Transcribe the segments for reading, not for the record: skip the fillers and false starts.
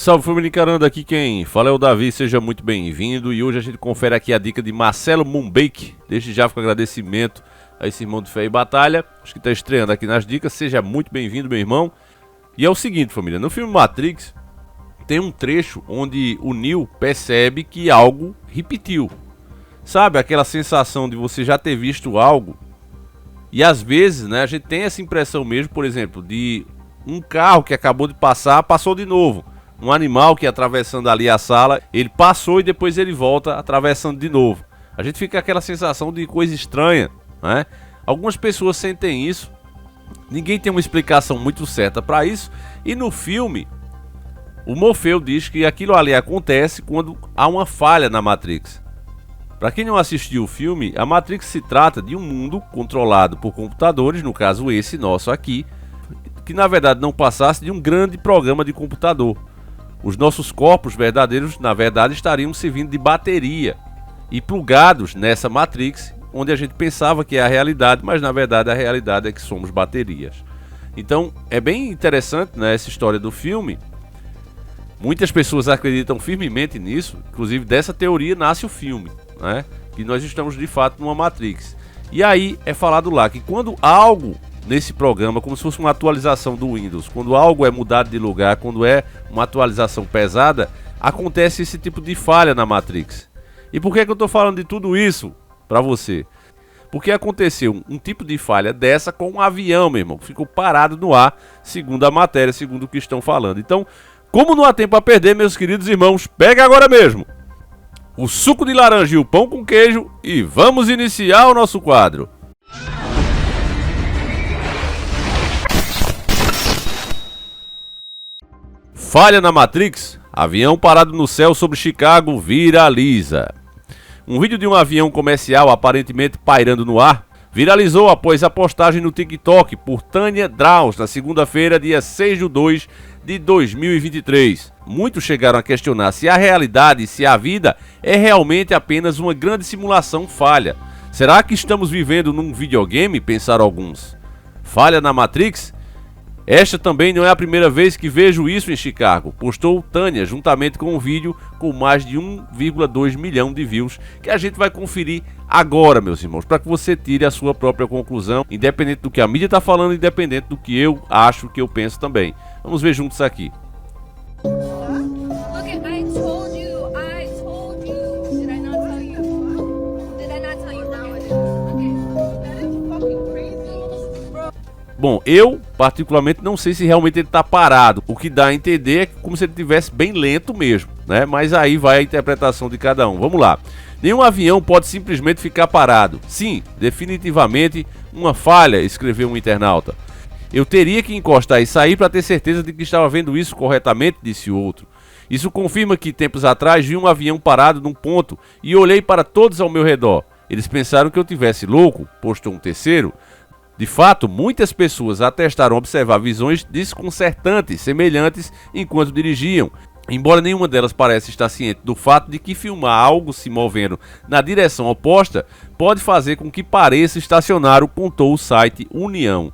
salve família encarando, aqui quem fala é o Davi, seja muito bem-vindo. E hoje a gente confere aqui a dica de Marcelo Moonbake. Desde já com agradecimento a esse irmão de fé e batalha, acho que está estreando aqui nas dicas, seja muito bem-vindo, meu irmão. E é o seguinte, família, no filme Matrix tem um trecho onde o Neo percebe que algo repetiu. Sabe, aquela sensação de você já ter visto algo. E às vezes, né, a gente tem essa impressão mesmo, por exemplo, de um carro que acabou de passar, passou de novo. Um animal que atravessando ali a sala, ele passou e depois ele volta atravessando de novo. A gente fica com aquela sensação de coisa estranha, né? Algumas pessoas sentem isso. Ninguém tem uma explicação muito certa para isso. E no filme, o Morfeu diz que aquilo ali acontece quando há uma falha na Matrix. Para quem não assistiu o filme, a Matrix se trata de um mundo controlado por computadores, no caso esse nosso aqui, que na verdade não passasse de um grande programa de computador. Os nossos corpos verdadeiros, na verdade, estariam servindo de bateria e plugados nessa Matrix, onde a gente pensava que é a realidade, mas na verdade a realidade é que somos baterias. Então é bem interessante, né, essa história do filme. Muitas pessoas acreditam firmemente nisso, inclusive dessa teoria nasce o filme, né, que nós estamos de fato numa Matrix. E aí é falado lá que quando algo nesse programa, como se fosse uma atualização do Windows, quando algo é mudado de lugar, quando é uma atualização pesada, acontece esse tipo de falha na Matrix. E por que eu estou falando de tudo isso para você? Porque aconteceu um tipo de falha dessa com um avião, meu irmão, que ficou parado no ar, segundo a matéria, segundo o que estão falando. Então, como não há tempo a perder, meus queridos irmãos, pega agora mesmo o suco de laranja e o pão com queijo e vamos iniciar o nosso quadro. Falha na Matrix, avião parado no céu sobre Chicago viraliza. Um vídeo de um avião comercial aparentemente pairando no ar viralizou após a postagem no TikTok por Tânia Draus na segunda-feira, dia 6 de 2 de 2023. Muitos chegaram a questionar se a realidade, se a vida é realmente apenas uma grande simulação falha. Será que estamos vivendo num videogame? Pensaram alguns. Falha na Matrix? Esta também não é a primeira vez que vejo isso em Chicago, postou Tânia juntamente com um vídeo com mais de 1,2 milhão de views, que a gente vai conferir agora, meus irmãos, para que você tire a sua própria conclusão, independente do que a mídia está falando, independente do que eu acho, que eu penso também. Vamos ver juntos aqui. Bom, eu particularmente não sei se realmente ele está parado. O que dá a entender é como se ele estivesse bem lento mesmo, né? Mas aí vai a interpretação de cada um. Vamos lá. Nenhum avião pode simplesmente ficar parado. Sim, definitivamente uma falha, escreveu um internauta. Eu teria que encostar e sair para ter certeza de que estava vendo isso corretamente, disse o outro. Isso confirma que tempos atrás vi um avião parado num ponto e olhei para todos ao meu redor. Eles pensaram que eu tivesse louco, postou um terceiro. De fato, muitas pessoas atestaram observar visões desconcertantes, semelhantes, enquanto dirigiam, embora nenhuma delas pareça estar ciente do fato de que filmar algo se movendo na direção oposta pode fazer com que pareça estacionário, contou o site União.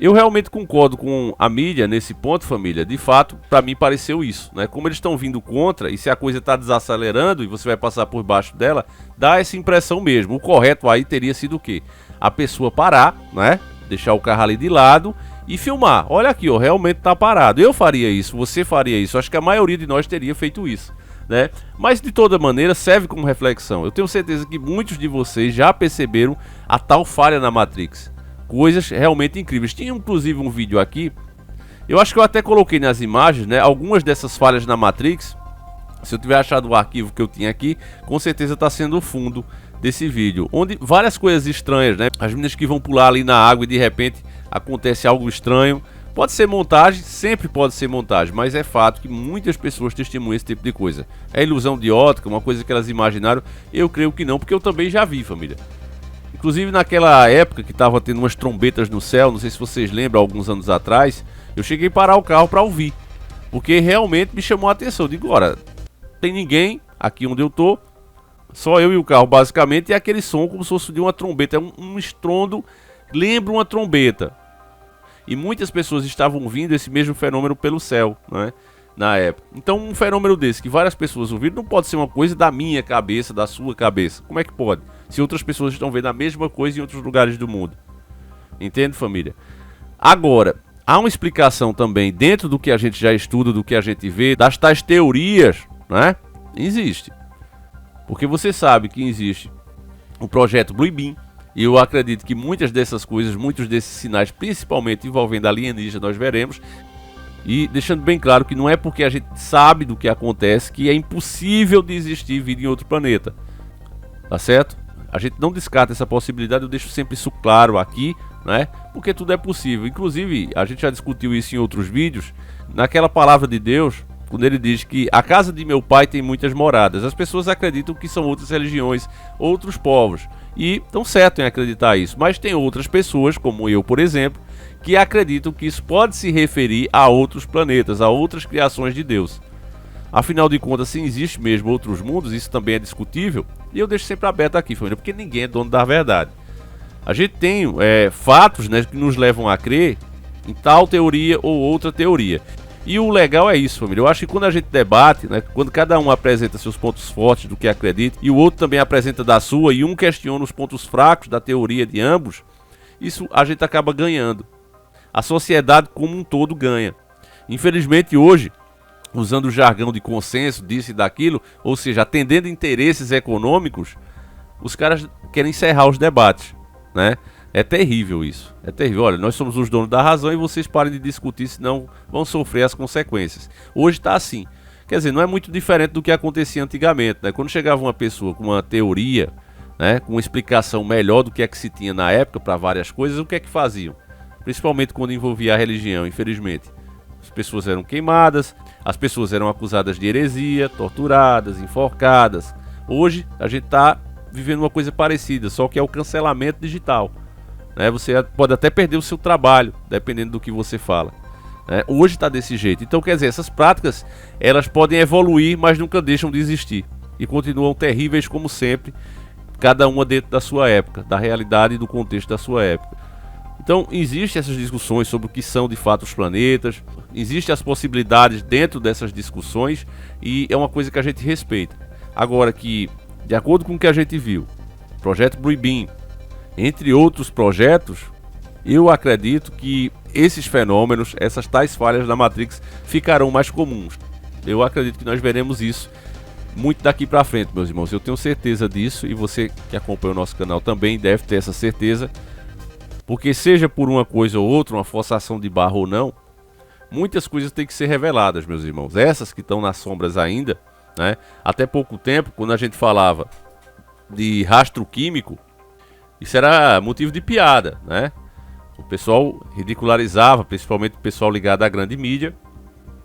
Eu realmente concordo com a mídia nesse ponto, família. De fato, para mim pareceu isso, né? Como eles estão vindo contra, e se a coisa está desacelerando e você vai passar por baixo dela, dá essa impressão mesmo. O correto aí teria sido o quê? A pessoa parar, né? Deixar o carro ali de lado e filmar. Olha aqui, ó, realmente tá parado. Eu faria isso, você faria isso. Acho que a maioria de nós teria feito isso, né? Mas de toda maneira serve como reflexão. Eu tenho certeza que muitos de vocês já perceberam a tal falha na Matrix. Coisas realmente incríveis. Tinha inclusive um vídeo aqui, eu acho que eu até coloquei nas imagens, né? Algumas dessas falhas na Matrix. Se eu tiver achado o arquivo que eu tinha aqui, com certeza está sendo o fundo desse vídeo, onde várias coisas estranhas, né? As meninas que vão pular ali na água e de repente acontece algo estranho. Pode ser montagem, sempre pode ser montagem, mas é fato que muitas pessoas testemunham esse tipo de coisa. É ilusão de ótica, uma coisa que elas imaginaram? Eu creio que não, porque eu também já vi, família. Inclusive naquela época que estava tendo umas trombetas no céu, não sei se vocês lembram, alguns anos atrás, eu cheguei a parar o carro para ouvir, porque realmente me chamou a atenção. Eu digo, ora, tem ninguém aqui onde eu tô, só eu e o carro basicamente, e aquele som como se fosse de uma trombeta, um estrondo, lembra uma trombeta. E muitas pessoas estavam vindo esse mesmo fenômeno pelo céu, né? na época. Então um fenômeno desse que várias pessoas ouviram não pode ser uma coisa da minha cabeça, da sua cabeça. Como é que pode? Se outras pessoas estão vendo a mesma coisa em outros lugares do mundo. Entende, família? Agora, há uma explicação também dentro do que a gente já estuda, do que a gente vê, das tais teorias, né? Existe. Porque você sabe que existe o projeto Blue Beam, e eu acredito que muitas dessas coisas, muitos desses sinais, principalmente envolvendo alienígena, nós veremos. E deixando bem claro que não é porque a gente sabe do que acontece que é impossível de existir vida em outro planeta. Tá certo? A gente não descarta essa possibilidade, eu deixo sempre isso claro aqui, né? Porque tudo é possível. Inclusive, a gente já discutiu isso em outros vídeos, naquela palavra de Deus, quando ele diz que a casa de meu pai tem muitas moradas. As pessoas acreditam que são outras religiões, outros povos, e estão certos em acreditar isso. Mas tem outras pessoas, como eu, por exemplo, que acreditam que isso pode se referir a outros planetas, a outras criações de Deus. Afinal de contas, se existe mesmo outros mundos, isso também é discutível, e eu deixo sempre aberto aqui, família, porque ninguém é dono da verdade. A gente tem fatos, né, que nos levam a crer em tal teoria ou outra teoria. E o legal é isso, família. Eu acho que quando a gente debate, né, quando cada um apresenta seus pontos fortes do que acredita, e o outro também apresenta da sua, e um questiona os pontos fracos da teoria de ambos, isso a gente acaba ganhando. A sociedade como um todo ganha. Infelizmente hoje, usando o jargão de consenso, disso e daquilo, ou seja, atendendo interesses econômicos, os caras querem encerrar os debates, né? É terrível isso, é terrível. Olha, nós somos os donos da razão e vocês parem de discutir, senão vão sofrer as consequências. Hoje está assim. Quer dizer, não é muito diferente do que acontecia antigamente, né? Quando chegava uma pessoa com uma teoria, né, com uma explicação melhor do que é que se tinha na época para várias coisas, o que é que faziam? Principalmente quando envolvia a religião, infelizmente. As pessoas eram queimadas, as pessoas eram acusadas de heresia, torturadas, enforcadas. Hoje a gente está vivendo uma coisa parecida, só que é o cancelamento digital. Você pode até perder o seu trabalho, dependendo do que você fala. Hoje está desse jeito. Então, quer dizer, essas práticas, elas podem evoluir, mas nunca deixam de existir. E continuam terríveis como sempre, cada uma dentro da sua época, da realidade e do contexto da sua época. Então, existem essas discussões sobre o que são de fato os planetas, existem as possibilidades dentro dessas discussões, e é uma coisa que a gente respeita. Agora que, de acordo com o que a gente viu, Projeto Blue Beam, entre outros projetos, eu acredito que esses fenômenos, essas tais falhas da Matrix, ficarão mais comuns. Eu acredito que nós veremos isso muito daqui pra frente, meus irmãos. Eu tenho certeza disso, e você que acompanha o nosso canal também deve ter essa certeza. Porque seja por uma coisa ou outra, uma forçação de barra ou não, muitas coisas têm que ser reveladas, meus irmãos. Essas que estão nas sombras ainda, né? Até pouco tempo, quando a gente falava de rastro químico, isso era motivo de piada, né? O pessoal ridicularizava, principalmente o pessoal ligado à grande mídia.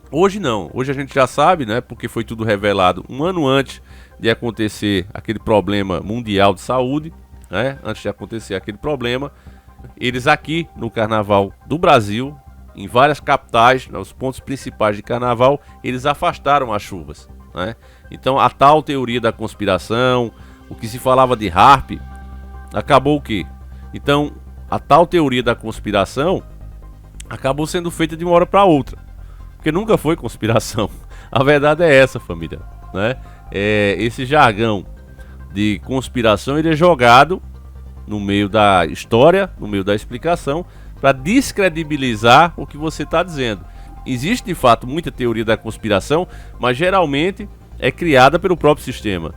Hoje não, hoje a gente já sabe, né? Porque foi tudo revelado um ano antes de acontecer aquele problema mundial de saúde, né? Antes de acontecer aquele problema, eles aqui no Carnaval do Brasil, em várias capitais, nos pontos principais de Carnaval, eles afastaram as chuvas, né? Então a tal teoria da conspiração, o que se falava de HAARP, acabou o quê? Então, a tal teoria da conspiração acabou sendo feita de uma hora para outra. Porque nunca foi conspiração. A verdade é essa, família, né? Esse jargão de conspiração, ele é jogado no meio da história, no meio da explicação, para descredibilizar o que você está dizendo. Existe, de fato, muita teoria da conspiração, mas geralmente é criada pelo próprio sistema.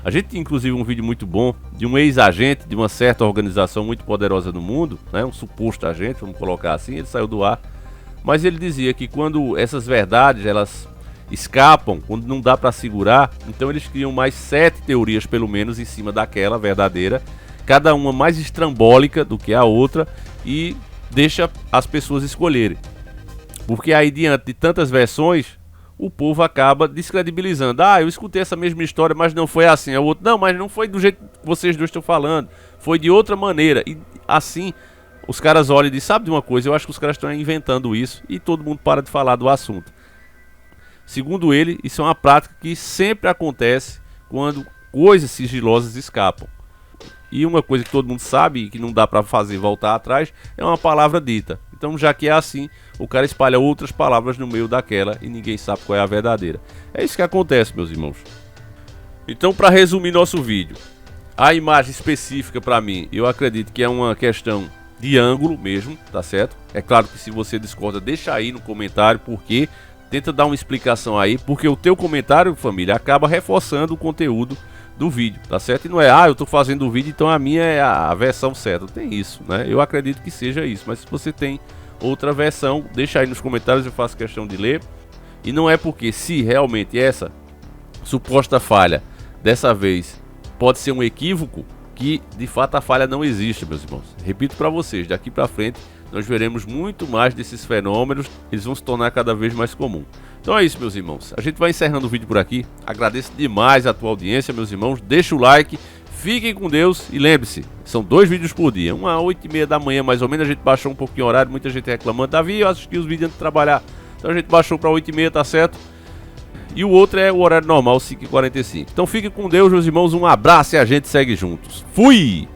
A gente tem inclusive um vídeo muito bom de um ex-agente de uma certa organização muito poderosa no mundo, né? Um suposto agente, vamos colocar assim, ele saiu do ar. Mas ele dizia que quando essas verdades elas escapam, quando não dá para segurar, então eles criam mais 7 teorias pelo menos em cima daquela verdadeira, cada uma mais estrambólica do que a outra, e deixa as pessoas escolherem. Porque aí diante de tantas versões, o povo acaba descredibilizando. Ah, eu escutei essa mesma história, mas não foi assim. O outro, não, mas não foi do jeito que vocês dois estão falando. Foi de outra maneira. E assim, os caras olham e dizem, sabe de uma coisa? Eu acho que os caras estão inventando isso. E todo mundo para de falar do assunto. Segundo ele, isso é uma prática que sempre acontece quando coisas sigilosas escapam. E uma coisa que todo mundo sabe e que não dá para fazer voltar atrás é uma palavra dita. Então, já que é assim, o cara espalha outras palavras no meio daquela e ninguém sabe qual é a verdadeira. É isso que acontece, meus irmãos. Então, para resumir nosso vídeo, a imagem específica para mim, eu acredito que é uma questão de ângulo mesmo, tá certo? É claro que se você discorda, deixa aí no comentário, porque tenta dar uma explicação aí, porque o teu comentário, família, acaba reforçando o conteúdo do vídeo, tá certo? E não é, eu tô fazendo o vídeo, então a minha é a versão certa. Não tem isso, né? Eu acredito que seja isso, mas se você tem outra versão, deixa aí nos comentários, eu faço questão de ler. E não é porque se realmente essa suposta falha dessa vez pode ser um equívoco, que de fato a falha não existe, meus irmãos. Repito para vocês, daqui para frente nós veremos muito mais desses fenômenos, eles vão se tornar cada vez mais comum. Então é isso, meus irmãos, a gente vai encerrando o vídeo por aqui. Agradeço demais a tua audiência, meus irmãos, deixa o like, fiquem com Deus e lembre-se, são 2 vídeos por dia, um às 8h30 da manhã mais ou menos. A gente baixou um pouquinho o horário, muita gente reclamando, Davi, eu assisti os vídeos antes de trabalhar, então a gente baixou para 8h30, tá certo? E o outro é o horário normal, 5h45. Então fiquem com Deus, meus irmãos, um abraço e a gente segue juntos. Fui!